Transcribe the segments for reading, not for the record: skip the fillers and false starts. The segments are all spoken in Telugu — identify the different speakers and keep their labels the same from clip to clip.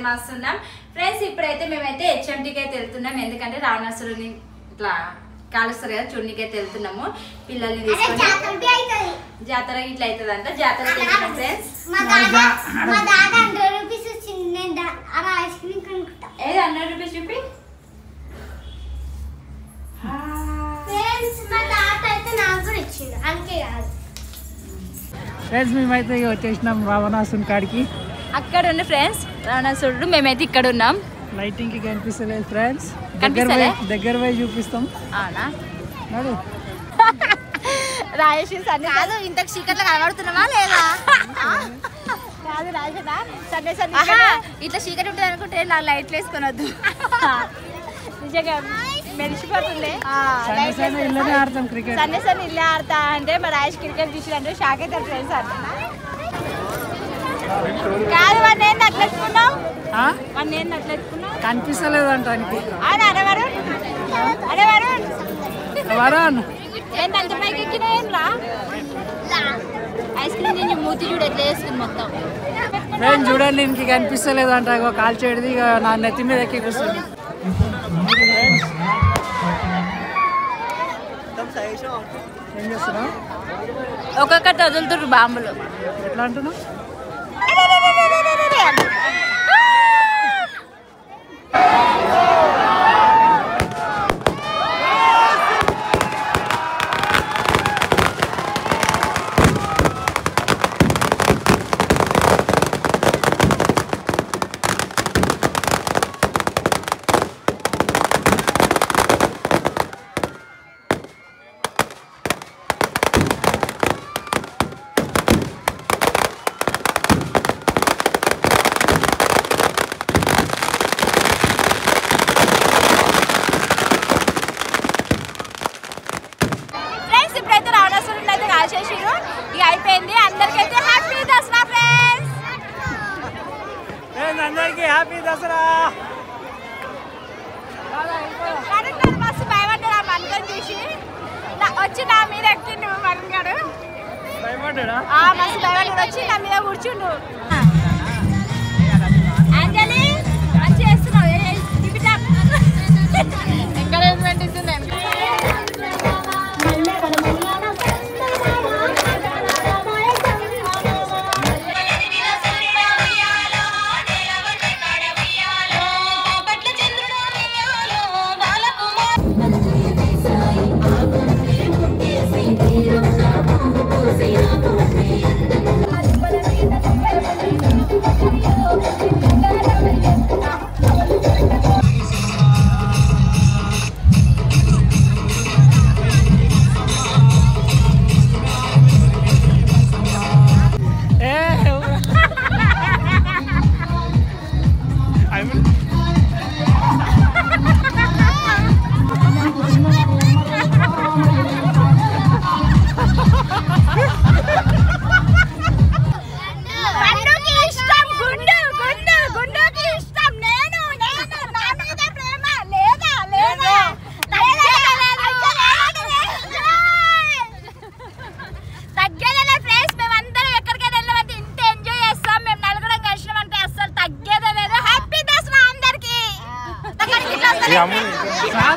Speaker 1: మస్తున్నాం ఫ్రెండ్స్. ఇప్పుడైతే మేమైతే హెచ్ఎంటీకి అయితే వెళ్తున్నాం. ఎందుకంటే రావణాసురుని ఇట్లా కాలుస్తారు కదా, చూడనికైతే వెళ్తున్నాము. పిల్లల్ని తీసుకొని జాతర ఇట్లా అవుతుందంట. జాతరకి వెళ్తున్నాం ఫ్రెండ్స్. ఏది 100 రూపీస్ చూపి.
Speaker 2: ఫ్రెండ్స్ మేమైతే వచ్చేసినాం రావణాసుని కాడికి.
Speaker 1: అక్కడ ఉన్న ఫ్రెండ్స్ రావణాసురుడు, మేమైతే ఇక్కడ ఉన్నాం.
Speaker 2: లైటింగ్ కి కనిపిస్తలేదు ఫ్రెండ్స్, దగ్గర పోయి చూపిస్తాం.
Speaker 1: అవునా
Speaker 2: నడు
Speaker 1: రాజేష్ కాదు, ఇంతకు చీకట్లో కనబడుతున్నావా లేదా? కాదు రాజేషా, సండే సండే ఇట్లా చీకటి ఉంటుంది అనుకుంటే లైట్లు వేసుకొనొద్దు. నిజంగా మెరిసిపోతుంది.
Speaker 2: ఇల్లనే ఆడతాం క్రికెట్.
Speaker 1: సండే సండే ఇల్లే ఆడతా అంటే మా రాజేష్ క్రికెట్ చూసినట్టు షాక్ అవుతారు ఫ్రెండ్స్. అంటున్నా కాదు, వాడిని ఏంది అట్లా ఎత్తుకున్నావు? వాడిని ఏంది అట్లా ఎత్తుకున్నావు?
Speaker 2: కనిపిస్తలేదు అంటానికి.
Speaker 1: అడవారు అడవారు
Speaker 2: వరుణ్
Speaker 1: ఏంటి అంత పైకి ఎక్కినా ఏం రా? ఐస్ క్రీమ్ తిని మూతి చూడు ఎట్లా వేసుకుని మొత్తం.
Speaker 2: నేను చూడండి, ఇంక కనిపిస్తలేదు అంట. కాల్ చేయడిది ఇక నా నెత్తి మీద ఎక్కి కూర్చుంది. ఏం చేస్తున్నావు?
Speaker 1: ఒక్కొక్కటి వదులుతుర్రు బాంబులు.
Speaker 2: ఎట్లా అంటున్నావు? అయిపోయింది. అందరికైతే హ్యాపీ దసరా ఫ్రెండ్స్. అందరికీ హ్యాపీ దసరా.
Speaker 1: మస్తు భయపడ్డాడు ఆ మనకని చూసి, వచ్చి నా మీద ఎక్కిండు మరణ్ గారు.
Speaker 2: భయపడ్డా?
Speaker 1: మస్తు భయపడ్డాడు, వచ్చి నా మీద కూర్చుండు. అంజలి మంచి చేస్తున్నావు, ఎంకరేజ్మెంట్ ఇస్తుంది.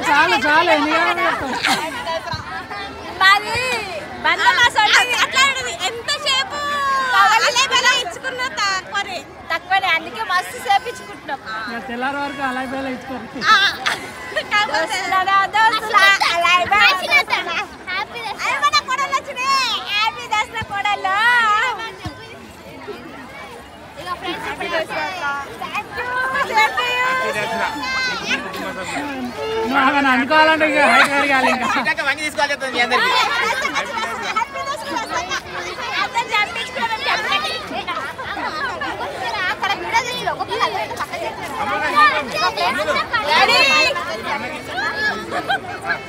Speaker 1: చాలు చాలు ఎంతసేపు తక్కువనే, అందుకే మస్తు సేపు ఇచ్చుకుంటున్నాం.
Speaker 2: తెల్లారి వరకు అలా ఇచ్చుకోరు. అనుకోవాలంటే ఇక హైట్ అడగాలి. ఇంకా వంగి తీసుకోవాలి చెప్తుంది మీ అందరికి.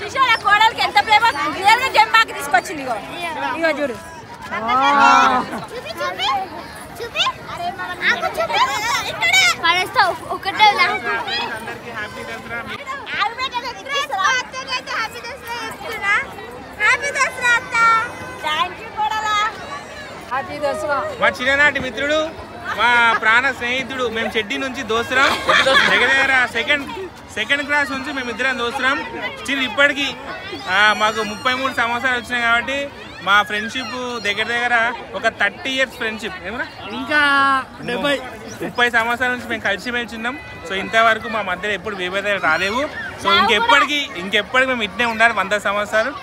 Speaker 1: చూసారా కోడలికి ఎంత ప్రేమ, రియల్ గా జంబాకి తీసుకొచ్చింది. ఇగో ఇగో చూడు. ఒకటే
Speaker 2: మా చిన్ననాటి మిత్రుడు
Speaker 3: మా ప్రాణ స్నేహితుడు. మేము చెడ్డి నుంచి దోస్తురం. దగ్గర సెకండ్ క్లాస్ నుంచి మేము ఇద్దరం దోస్తురం. స్టిల్ ఇప్పటికీ మాకు 33 సంవత్సరాలు వచ్చినాయి కాబట్టి మా ఫ్రెండ్షిప్ దగ్గర ఒక 30 ఇయర్స్ ఫ్రెండ్షిప్. ఏమన్నా
Speaker 2: ఇంకా
Speaker 3: 30 సంవత్సరాల నుంచి మేము కలిసిమెలిసి ఉన్నాం. సో ఇంతవరకు మా మధ్యలో ఎప్పుడు విభేదాలు రాలేవు. సో ఇంకెప్పటికీ మేము ఇట్నే ఉండాలి 100 సంవత్సరాలు.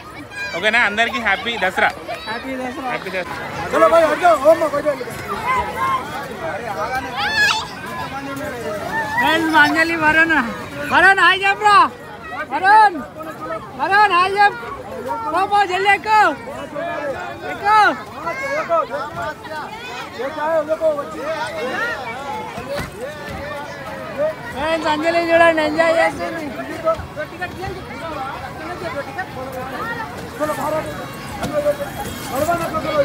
Speaker 3: ఓకేనా? అందరికీ happy Dasara.
Speaker 2: Happy Dasara.
Speaker 3: Happy Dasara.
Speaker 2: Anjali Varun hi చెప్పరా. వరుణ్ హాయ్ చెప్. పో జల్దీ ఎక్కు. ఫ్రెండ్స్ అంజలి చూడండి ఎంజాయ్ చేస్తుంది.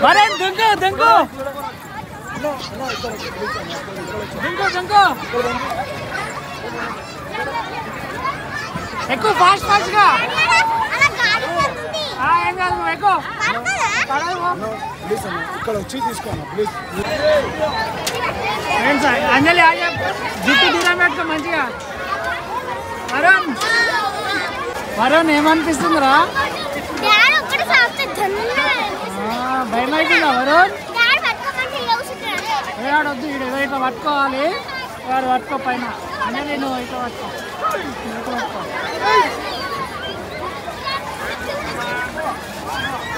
Speaker 2: వరుణ్ దుంకు ఎక్కువ ఫాస్ట్ గా. ఏం కాదు నువ్వు ఎక్కువ. ఫ్రెండ్స్ అంజలి జుట్టు దూరం పెట్టుకో మంచిగా. వరుణ్ ఏమనిపిస్తుందిరా? భయం అవుతుందా వరుణ్? ఏడాడొద్దు, ఈడు ఇట్లా పట్టుకోవాలి. వాడు పట్టుకో పైన. అంజలి నువ్వు ఇట్లా పట్టుకో.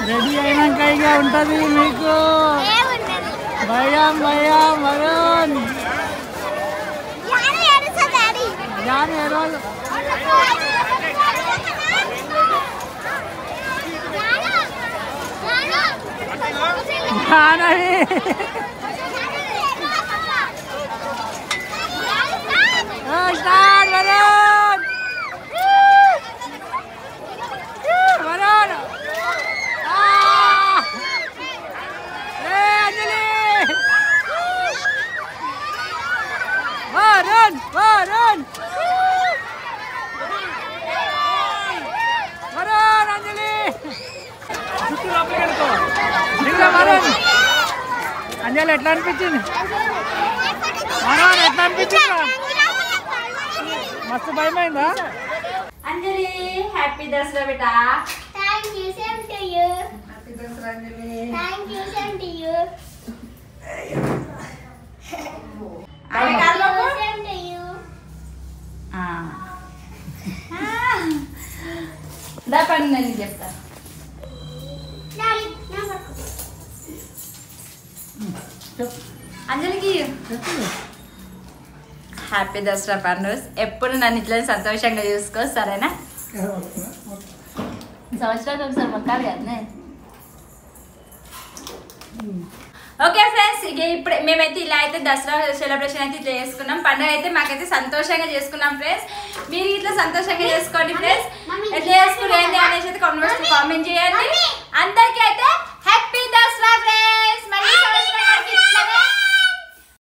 Speaker 2: రెడీ అయినాక ఇక ఉంటుంది మీకు భయం వరుణ్. స్టార్ట్ వరుణ్. అంజలి ఎట్లా అనిపించింది? ఎట్లా అనిపించింది? మస్తు భయమైందా?
Speaker 1: అంజలి హ్యాపీ దసరా బేటా. హ్యాపీ దసరా అంజలి. దా పని నేను చెప్తా. అంజలికి హ్యాపీ దసరా పండుగ. ఎప్పుడు నన్ను ఇట్లా సంతోషంగా చూసుకో సరేనా? సంవత్సరానికి ఒకసారి మొక్కాలి కదా. ఓకే ఫ్రెండ్స్, ఇక ఇప్పుడు మేమైతే ఇలా అయితే దసరా సెలబ్రేషన్ అయితే ఇట్లా చేసుకున్నాం. పండుగ అయితే మాకైతే సంతోషంగా చేసుకున్నాం ఫ్రెండ్స్. మీరు ఇట్లా సంతోషంగా చేసుకోండి ఫ్రెండ్స్. ఎట్లా చేసుకునేది అనేసి అయితే కామెంట్ చేయండి. అందరికీ అయితే హ్యాపీ దసరా ఫ్రెండ్స్.